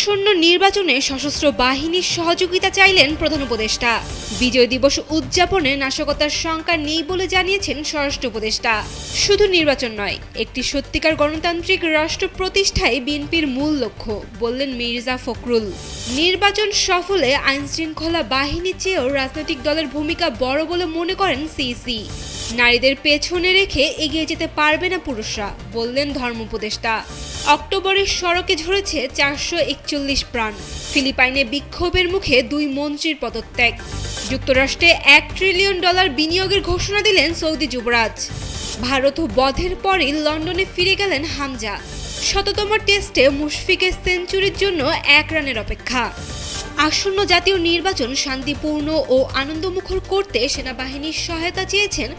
আসন্ন নির্বাচনে সশস্ত্র বাহিনীর সহযোগিতা চাইলেন প্রধান উপদেষ্টা। বিজয় দিবস উদযাপনে নাশকতার শঙ্কা নেই বলে জানিয়েছেন স্বরাষ্ট্র উপদেষ্টা। শুধু নির্বাচন নয়, একটি সত্যিকার গণতান্ত্রিক রাষ্ট্র প্রতিষ্ঠাই বিএনপির মূল লক্ষ্য বললেন মির্জা ফখরুল। নির্বাচন সফলে আইনশৃঙ্খলা বাহিনীর চেয়েও রাজনৈতিক দলের ভূমিকা বড় বলে মনে করেন সিইসি। নারীদের পেছনে রেখে এগিয়ে যেতে পারবে না পুরুষরা বললেন ধর্ম উপদেষ্টা। অক্টোবরের সড়কে ঝরেছে 441 প্রাণ। ফিলিপাইনে বিক্ষোভের মুখে 2 মন্ত্রীর পদত্যাগ। যুক্তরাষ্ট্রে $1 ট্রিলিয়ন বিনিয়োগের ঘোষণা দিলেন সৌদি যুবরাজ। ভারত বধের পরই লন্ডনে ফিরে গেলেন হামজা। ১০০তম টেস্টে মুশফিকের সেঞ্চুরির জন্য 1 রানের অপেক্ষা। আসন্ন জাতীয় নির্বাচন শান্তিপূর্ণ ও আনন্দমুখর করতে সেনাবাহিনীর সহায়তা চেয়েছেন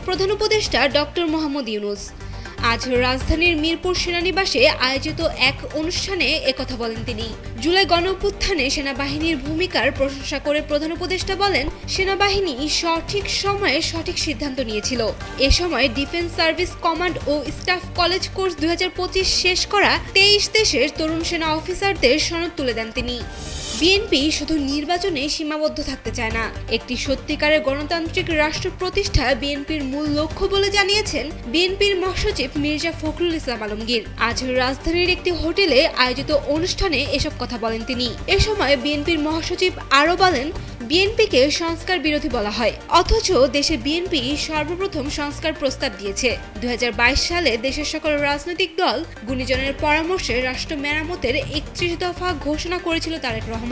প্রধান উপদেষ্টা ডক্টর মোহাম্মদ ইউনূস। আজ রাজধানীর মিরপুর সেনানিবাসে আয়োজিত এক অনুষ্ঠানে একথা বলেন তিনি। জুলাই গণঅভ্যুত্থানে সেনাবাহিনীর ভূমিকার প্রশংসা করে প্রধান উপদেষ্টা বলেন, সেনাবাহিনী সঠিক সময়ে সঠিক সিদ্ধান্ত নিয়েছিল। এ সময় ডিফেন্স সার্ভিস কমান্ড ও স্টাফ কলেজ কোর্স 2025 শেষ করা 23 দেশের তরুণ সেনা অফিসারদের সনদ তুলে দেন তিনি। বিএনপি শুধু নির্বাচনে সীমাবদ্ধ থাকতে চায় না, একটি সত্যিকারের গণতান্ত্রিক রাষ্ট্র প্রতিষ্ঠা বিএনপির মূল লক্ষ্য বলে জানিয়েছেন বিএনপির মহাসচিব মির্জা ফখরুল ইসলাম আলমগীর। আজ রাজধানীর একটি হোটেলে আয়োজিত অনুষ্ঠানে এসব কথা বলেন তিনি। এ সময় বিএনপির মহাসচিব আরও বলেন, বিএনপিকে সংস্কার বিরোধী বলা হয়, অথচ দেশে বিএনপি সর্বপ্রথম সংস্কার প্রস্তাব দিয়েছে। 2022 সালে দেশের সকল রাজনৈতিক দল গুণীজনের পরামর্শে রাষ্ট্র মেরামতের 31 দফা ঘোষণা করেছিল তারেক রহমান।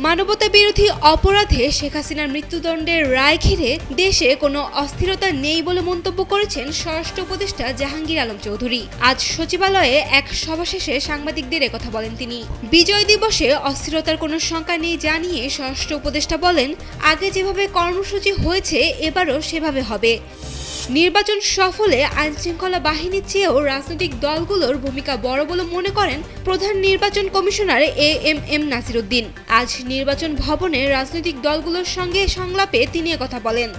মানবতা বিরোধী অপরাধে শেখ হাসিনার মৃত্যুদণ্ডের রায় ঘিরে দেশে কোনো অস্থিরতা নেই বলে মন্তব্য করেছেন স্বরাষ্ট্র উপদেষ্টা জাহাঙ্গীর আলম চৌধুরী। আজ সচিবালয়ে এক সভা শেষে সাংবাদিকদের একথা বলেন তিনি। বিজয় দিবসে অস্থিরতার কোনো শঙ্কা নেই জানিয়ে স্বরাষ্ট্র উপদেষ্টা বলেন, আগে যেভাবে কর্মসূচি হয়েছে এবারও সেভাবে হবে। নির্বাচন সফলে আইনশৃঙ্খলা বাহিনীর চেয়েও রাজনৈতিক দলগুলোর ভূমিকা বড় বলে মনে করেন প্রধান নির্বাচন কমিশনার এএমএম নাসির উদ্দিন। আজ নির্বাচন ভবনে রাজনৈতিক দলগুলোর সঙ্গে সংলাপে তিনি একথা বলেন।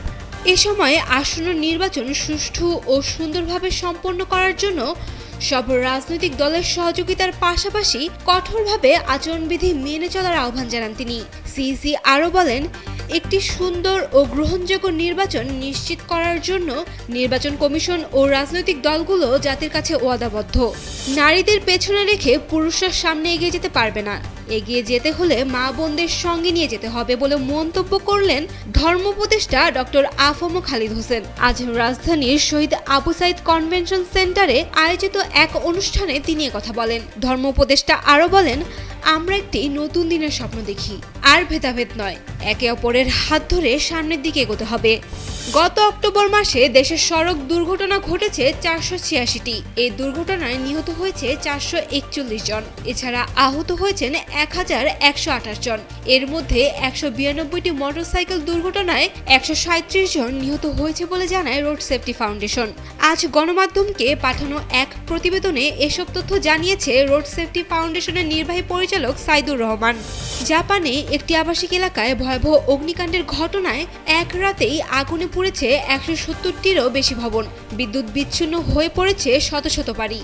এ সময় আসন্ন নির্বাচন সুষ্ঠু ও সুন্দরভাবে সম্পন্ন করার জন্য সব রাজনৈতিক দলের সহযোগিতার পাশাপাশি কঠোরভাবে আচরণবিধি মেনে চলার আহ্বান জানান তিনি। সিইসি আরও বলেন, একটি সুন্দর ও গ্রহণযোগ্য নির্বাচন নিশ্চিত করার জন্য নির্বাচন কমিশন ও রাজনৈতিক দলগুলো জাতির কাছে ওয়াদাবদ্ধ। নারীদের পেছনে রেখে পুরুষরা সামনে এগিয়ে যেতে পারবে না, এগিয়ে যেতে হলে মা বোনদের সঙ্গে নিয়ে যেতে হবে বলে মন্তব্য করলেন ধর্ম উপদেষ্টা ডক্টর আফম খালিদ হোসেন। আজ রাজধানীর শহীদ আবু সাইদ কনভেনশন সেন্টারে আয়োজিত এক অনুষ্ঠানে তিনি একথা বলেন। ধর্ম উপদেষ্টা আরও বলেন, আমরা একটি নতুন দিনের স্বপ্ন দেখি, আর ভেদাভেদ নয়, একে অপরের হাত ধরে সামনের দিকে এগোতে হবে। গত অক্টোবর মাসে দেশের সড়ক দুর্ঘটনা ঘটেছে 486টি। এই দুর্ঘটনায় নিহত হয়েছে 441 জন। এছাড়া আহত হয়েছেন 1128 জন। এর মধ্যে 192টি মোটরসাইকেল দুর্ঘটনায় 137 জন নিহত হয়েছে বলে জানায় রোড সেফটি ফাউন্ডেশন। আজ গণমাধ্যমকে পাঠানো এক প্রতিবেদনে এসব তথ্য জানিয়েছে রোড সেফটি ফাউন্ডেশনের নির্বাহী পরিচালক সাইদুর রহমান। জাপানে একটি আবাসিক এলাকায় ভয়াবহ অগ্নিকাণ্ডের ঘটনায় এক রাতেই আগুনে পুড়েছে 170টিরও বেশি ভবন। বিদ্যুৎ বিচ্ছিন্ন হয়ে পড়েছে শত শত বাড়ি।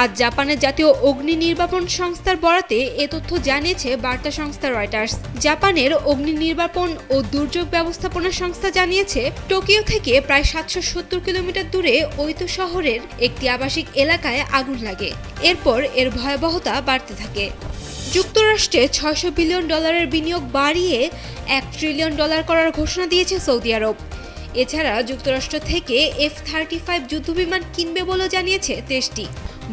আজ জাপানের জাতীয় অগ্নি নির্বাপন সংস্থার বরাতে এ তথ্য জানিয়েছে বার্তা সংস্থা রয়টার্স। জাপানের অগ্নি নির্বাপন ও দুর্যোগ ব্যবস্থাপনা সংস্থা জানিয়েছে, টোকিও থেকে প্রায় 770 কিলোমিটার দূরে ওইতো শহরের একটি আবাসিক এলাকায় আগুন লাগে। এরপর এর ভয়াবহতা বাড়তে থাকে। যুক্তরাষ্ট্রে $600 বিলিয়ন বিনিয়োগ বাড়িয়ে $1 ট্রিলিয়ন করার ঘোষণা দিয়েছে সৌদি আরব। এছাড়া যুক্তরাষ্ট্র থেকে F-35 যুদ্ধবিমান কিনবে বলে জানিয়েছে দেশটি।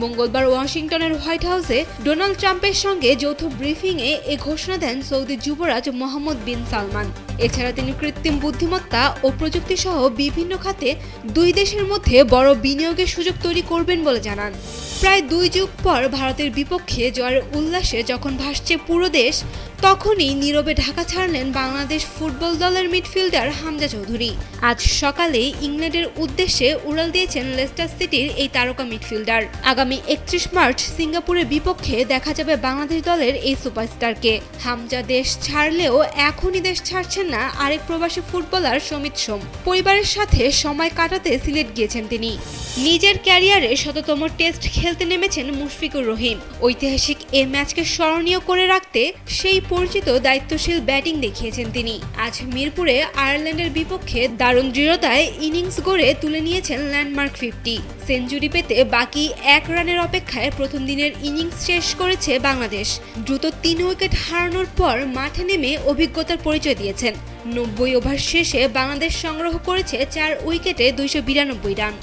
মঙ্গলবার ওয়াশিংটনের হোয়াইট হাউসে ডোনাল্ড ট্রাম্পের সঙ্গে যৌথ ব্রিফিংয়ে এ ঘোষণা দেন সৌদি যুবরাজ মোহাম্মদ বিন সালমান। এছাড়া তিনি কৃত্রিম বুদ্ধিমত্তা ও প্রযুক্তি সহ বিভিন্ন খাতে দুই দেশের মধ্যে বড় বিনিয়োগের সুযোগ তৈরি করবেন বলে জানান। প্রায় 2 যুগ পর ভারতের বিপক্ষে জয়ের উল্লাসে যখন ভাসছে পুরো দেশ, তখনই নীরবে ঢাকা ছাড়লেন বাংলাদেশ ফুটবল দলের মিডফিল্ডার হামজা চৌধুরী। আজ সকালে ইংল্যান্ডের উদ্দেশ্যে উড়াল দিয়েছেন লেস্টার সিটির এই তারকা মিডফিল্ডার। আগামী 31 মার্চ সিঙ্গাপুরের বিপক্ষে দেখা যাবে বাংলাদেশ দলের এই সুপারস্টারকে। হামজা দেশ ছাড়লেও এখনই দেশ ছাড়ছেন না আরেক প্রবাসী ফুটবলার সমিত সোম। পরিবারের সাথে সময় কাটাতে সিলেট গিয়েছেন তিনি। নিজের ক্যারিয়ারে ১৭তম টেস্ট খেলতে নেমেছেন মুশফিকুর রহিম। ঐতিহাসিক এ ম্যাচকে স্মরণীয় করে রাখতে সেই পরিচিত দায়িত্বশীল ব্যাটিং দেখিয়েছেন তিনি। আজ মিরপুরে আয়ারল্যান্ডের বিপক্ষে দারুণ দৃঢ়তায় ইনিংস গড়ে তুলে নিয়েছেন ল্যান্ডমার্ক 50। সেঞ্চুরি পেতে বাকি ১ রানের অপেক্ষায় প্রথম দিনের ইনিংস শেষ করেছে বাংলাদেশ। দ্রুত ৩ উইকেট হারানোর পর মাঠে নেমে অভিজ্ঞতার পরিচয় দিয়েছেন। ৯০ ওভার শেষে বাংলাদেশ সংগ্রহ করেছে ৪ উইকেটে ২৯২ রান।